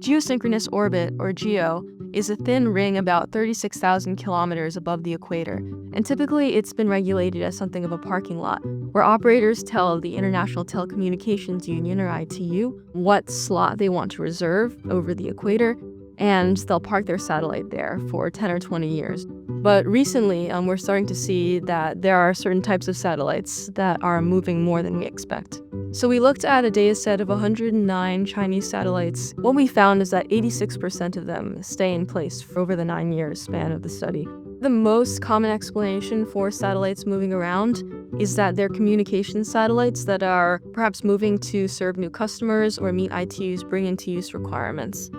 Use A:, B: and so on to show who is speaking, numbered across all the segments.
A: Geosynchronous orbit, or GEO, is a thin ring about 36,000 kilometers above the equator, and typically it's been regulated as something of a parking lot, where operators tell the International Telecommunications Union, or ITU, what slot they want to reserve over the equator, and they'll park their satellite there for 10 or 20 years. But recently, we're starting to see that there are certain types of satellites that are moving more than we expect. So we looked at a data set of 109 Chinese satellites. What we found is that 86% of them stay in place for over the 9-year span of the study. The most common explanation for satellites moving around is that they're communication satellites that are perhaps moving to serve new customers or meet ITU's bring-into-use requirements.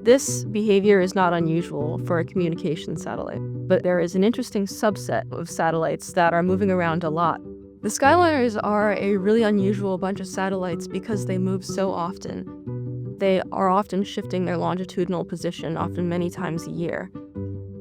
A: This behavior is not unusual for a communication satellite, but there is an interesting subset of satellites that are moving around a lot. The Skyliners are a really unusual bunch of satellites because they move so often. They are often shifting their longitudinal position, often many times a year.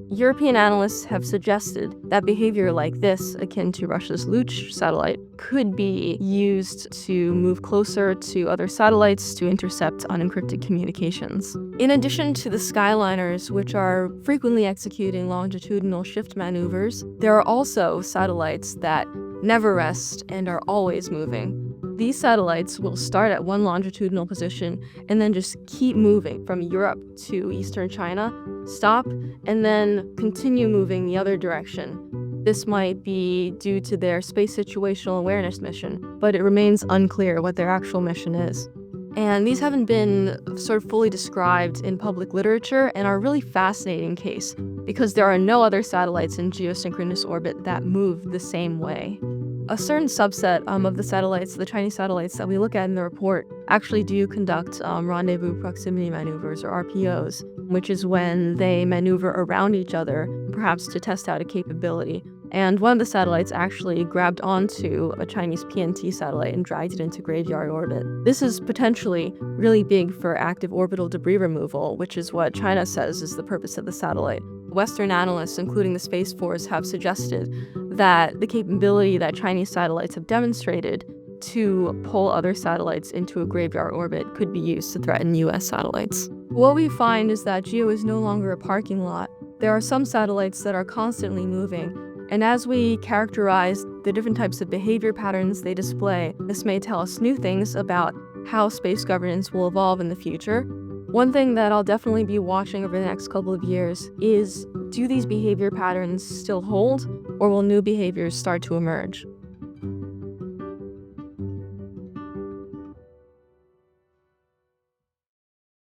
A: European analysts have suggested that behavior like this, akin to Russia's Luch satellite, could be used to move closer to other satellites to intercept unencrypted communications. In addition to the Skyliners, which are frequently executing longitudinal shift maneuvers, there are also satellites that never rest and are always moving. These satellites will start at one longitudinal position and then just keep moving from Europe to eastern China, stop, and then continue moving the other direction. This might be due to their space situational awareness mission, but it remains unclear what their actual mission is. And these haven't been sort of fully described in public literature and are a really fascinating case because there are no other satellites in geosynchronous orbit that move the same way. A certain subset of the satellites, the Chinese satellites that we look at in the report, actually do conduct rendezvous proximity maneuvers, or RPOs, which is when they maneuver around each other, perhaps to test out a capability. And one of the satellites actually grabbed onto a Chinese PNT satellite and dragged it into graveyard orbit. This is potentially really big for active orbital debris removal, which is what China says is the purpose of the satellite. Western analysts, including the Space Force, have suggested that the capability that Chinese satellites have demonstrated to pull other satellites into a graveyard orbit could be used to threaten US satellites. What we find is that GEO is no longer a parking lot. There are some satellites that are constantly moving, and as we characterize the different types of behavior patterns they display, this may tell us new things about how space governance will evolve in the future. One thing that I'll definitely be watching over the next couple of years is, do these behavior patterns still hold, or will new behaviors start to emerge?